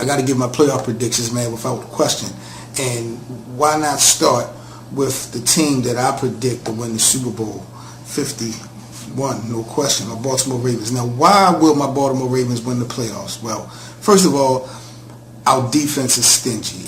I got to give my playoff predictions, man, without question. And why not start with the team that I predict to win the Super Bowl 51, no question, my Baltimore Ravens. Now, why will my Baltimore Ravens win the playoffs? Well, first of all, our defense is stingy,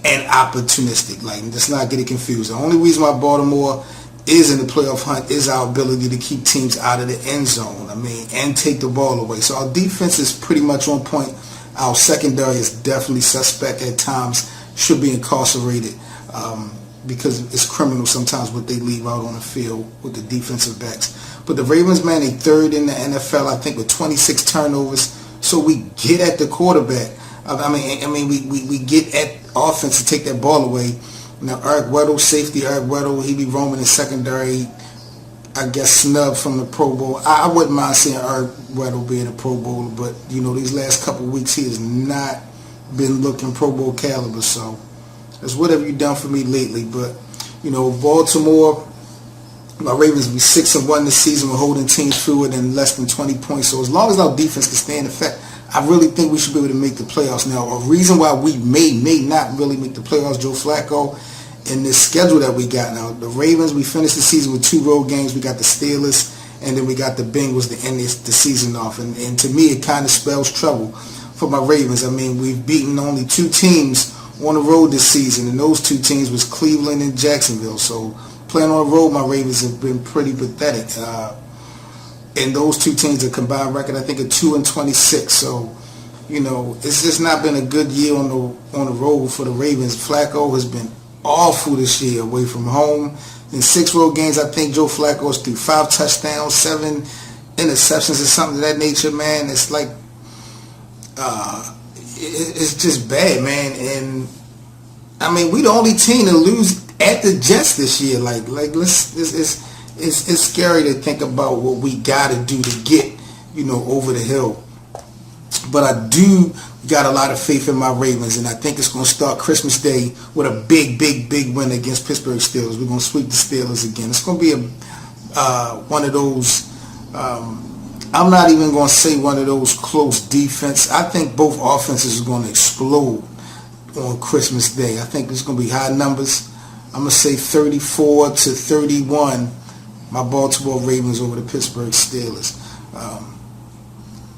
and opportunistic. Like, let's not get it confused. The only reason why Baltimore is in the playoff hunt is our ability to keep teams out of the end zone, and take the ball away. So our defense is pretty much on point. Our secondary is definitely suspect at times, should be incarcerated because it's criminal sometimes what they leave out on the field with the defensive backs. But the Ravens, man, they third in the NFL, I think, with 26 turnovers. So we get at the quarterback. We get at offense to take that ball away. Now, Eric Weddle, safety Eric Weddle, he be roaming in secondary, I guess, snubbed from the Pro Bowl. I wouldn't mind seeing Eric Weddle being a Pro Bowler, but, these last couple of weeks he has not been looking Pro Bowl caliber, so it's whatever you done for me lately. But, Baltimore, my Ravens will be 6-1 this season. We're holding teams fewer than less than 20 points. So as long as our defense can stay in effect, I really think we should be able to make the playoffs. Now, a reason why we may not really make the playoffs, Joe Flacco, in this schedule that we got now. The Ravens, we finished the season with 2 road games. We got the Steelers, and then we got the Bengals to end the season off. And to me, it kind of spells trouble for my Ravens. We've beaten only 2 teams on the road this season, and those 2 teams was Cleveland and Jacksonville. So playing on the road, my Ravens have been pretty pathetic. And those 2 teams, a combined record, I think, of 2-26. So, it's just not been a good year on the road for the Ravens. Flacco has been awful this year away from home. In 6 road games, I think Joe Flacco's threw 5 touchdowns, 7 interceptions, or something of that nature, man. It's like, it's just bad, man. And we the only team to lose at the Jets this year. It's scary to think about what we got to do to get, over the hill. But I do got a lot of faith in my Ravens, and I think it's going to start Christmas Day with a big win against Pittsburgh Steelers. We're going to sweep the Steelers again. It's going to be one of those, I'm not even going to say one of those close defense. I think both offenses are going to explode on Christmas Day. I think it's going to be high numbers. I'm going to say 34-31. My Baltimore Ravens over the Pittsburgh Steelers.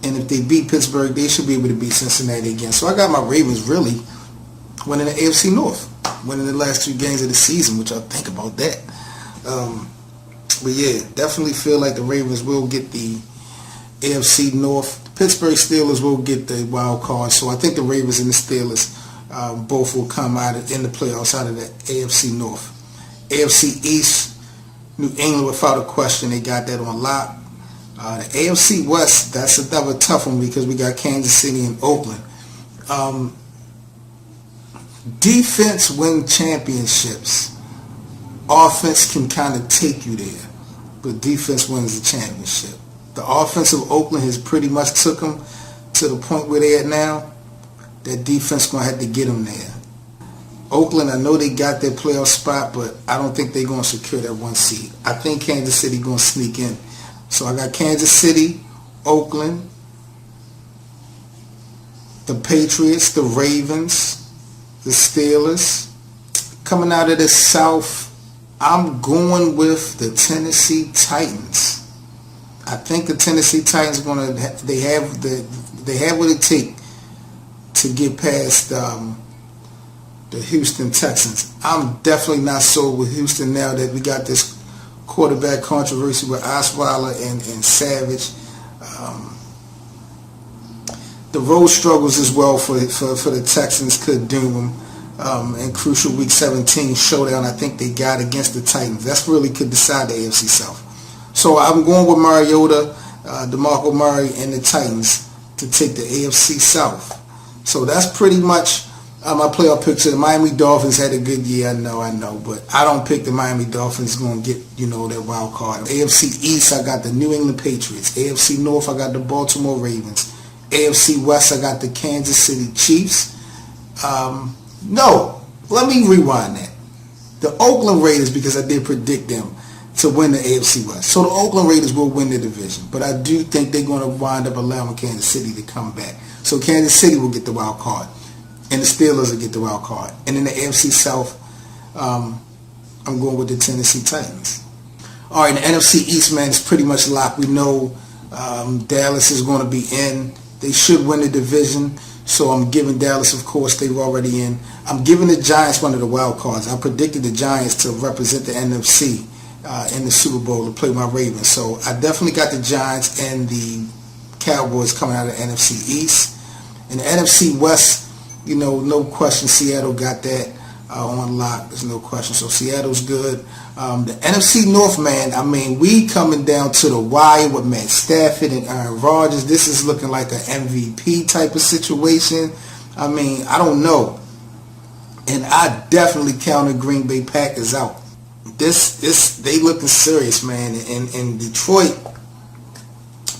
And if they beat Pittsburgh, they should be able to beat Cincinnati again. So I got my Ravens really winning the AFC North, winning the last 2 games of the season, which I think about that. But yeah, definitely feel like the Ravens will get the AFC North. The Pittsburgh Steelers will get the wild card. So I think the Ravens and the Steelers both will come out in the playoffs out of the AFC North. AFC East, New England, without a question, they got that on lock. The AFC West, that's another tough one because we got Kansas City and Oakland. Defense win championships. Offense can kind of take you there, but defense wins the championship. The offense of Oakland has pretty much took them to the point where they're at now. That defense going to have to get them there. Oakland, I know they got their playoff spot, but I don't think they're going to secure that 1 seed. I think Kansas City going to sneak in. So I got Kansas City, Oakland, the Patriots, the Ravens, the Steelers. Coming out of the South, I'm going with the Tennessee Titans. I think the Tennessee Titans are going to. They have what it takes to get past the Houston Texans. I'm definitely not sold with Houston now that we got this quarterback controversy with Osweiler and Savage. The road struggles as well for the Texans could doom them. And crucial Week 17 showdown I think they got against the Titans. That's really could decide the AFC South. So I'm going with Mariota, DeMarco Murray, and the Titans to take the AFC South. So that's pretty much my playoff picture. The Miami Dolphins had a good year, I know, but I don't pick the Miami Dolphins going to get, that wild card. AFC East, I got the New England Patriots. AFC North, I got the Baltimore Ravens. AFC West, I got the Kansas City Chiefs. No, let me rewind that. The Oakland Raiders, because I did predict them to win the AFC West. So the Oakland Raiders will win the division, but I do think they're going to wind up allowing Kansas City to come back. So Kansas City will get the wild card, and the Steelers will get the wild card. And in the AFC South, I'm going with the Tennessee Titans. All right, the NFC East, man, is pretty much locked. We know Dallas is going to be in. They should win the division. So I'm giving Dallas, of course, they were already in. I'm giving the Giants one of the wild cards. I predicted the Giants to represent the NFC in the Super Bowl to play my Ravens. So I definitely got the Giants and the Cowboys coming out of the NFC East. In the NFC West, no question, Seattle got that on lock. There's no question. So Seattle's good. The NFC North, man, I mean, we coming down to the wire with Matt Stafford and Aaron Rodgers. This is looking like an MVP type of situation. I mean, I don't know. And I definitely counted Green Bay Packers out. They looking serious, man. In Detroit,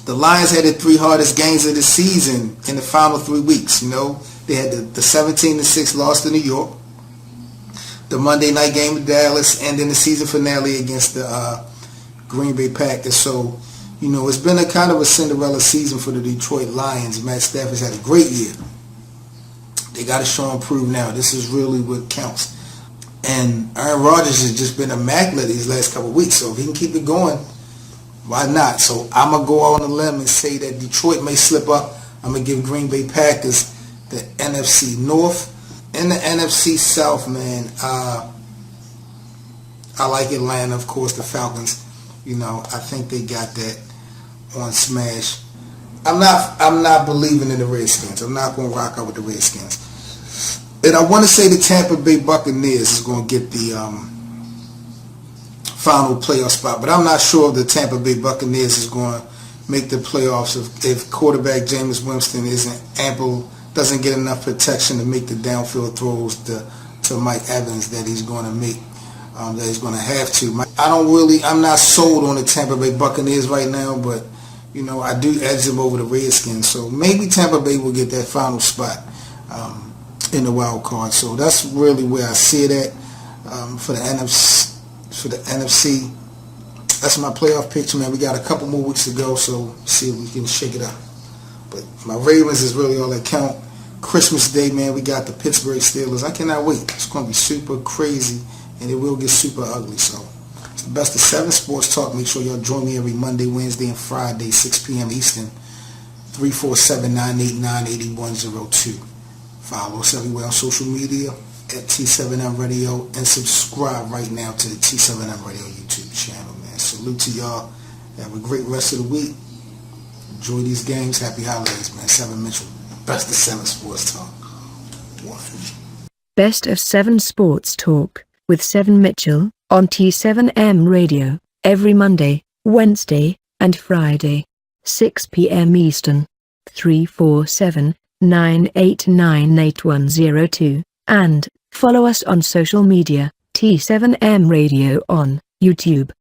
the Lions had the 3 hardest games of the season in the final 3 weeks. They had the 17-6 loss to New York, the Monday night game with Dallas, and then the season finale against the Green Bay Packers. So, it's been a kind of a Cinderella season for the Detroit Lions. Matt Stafford's had a great year. They got to show and prove now. This is really what counts. And Aaron Rodgers has just been immaculate these last couple of weeks. So if he can keep it going, why not? So I'm going to go out on a limb and say that Detroit may slip up. I'm going to give Green Bay Packers the NFC North. In the NFC South, man, I like Atlanta, of course, the Falcons. I think they got that on smash. I'm not believing in the Redskins. I'm not going to rock out with the Redskins. And I want to say the Tampa Bay Buccaneers is going to get the final playoff spot, but I'm not sure if the Tampa Bay Buccaneers is going to make the playoffs if quarterback Jameis Winston doesn't get enough protection to make the downfield throws to Mike Evans that he's going to make, that he's going to have to. I'm not sold on the Tampa Bay Buccaneers right now, but I do edge them over the Redskins. So maybe Tampa Bay will get that final spot in the wild card. So that's really where I see it at for the NFC. That's my playoff picture, man. We got a couple more weeks to go, so see if we can shake it up. But my Ravens is really all that count. Christmas Day, man, we got the Pittsburgh Steelers. I cannot wait. It's going to be super crazy, and it will get super ugly. So it's the Best of 7 Sports Talk. Make sure y'all join me every Monday, Wednesday, and Friday, 6 p.m. Eastern, 347-989-8102. Follow us everywhere on social media at T7M Radio, and subscribe right now to the T7M Radio YouTube channel, man. Salute to y'all. Have a great rest of the week. Enjoy these games. Happy holidays, man. 7 Mitchell. Best of 7 Sports Talk. 1. Best of 7 Sports Talk with 7 Mitchell on T7M Radio every Monday, Wednesday, and Friday, 6 p.m. Eastern, 347-989-8102, and follow us on social media, T7M Radio on YouTube.